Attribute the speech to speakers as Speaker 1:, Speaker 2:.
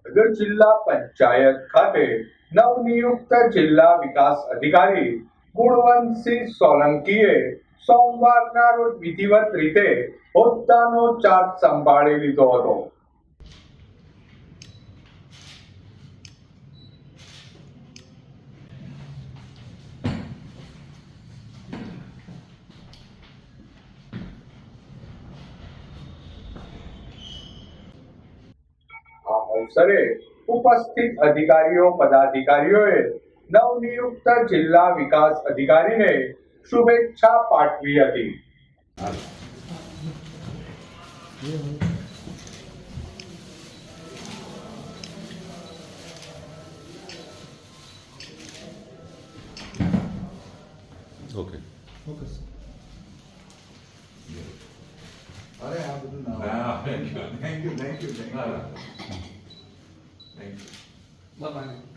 Speaker 1: ભાવનગર જિલ્લા પંચાયત ખાતે નવનિયુક્ત જિલ્લા વિકાસ અધિકારી ગુણવંતસિંહ સોલંકીએ સોમવારના રોજ વિધિવત રીતે હોદ્દાનો ચાર્જ સંભાળી લીધો હતો. આ અવસરે ઉપસ્થિત અધિકારીઓ પદાધિકારીઓએ નવનિયુક્ત જિલ્લા વિકાસ અધિકારીને શુભેચ્છા પાઠવી હતી.
Speaker 2: Okay
Speaker 3: okay sir.
Speaker 4: અરે આ બધું થેન્ક યુ
Speaker 3: બાય.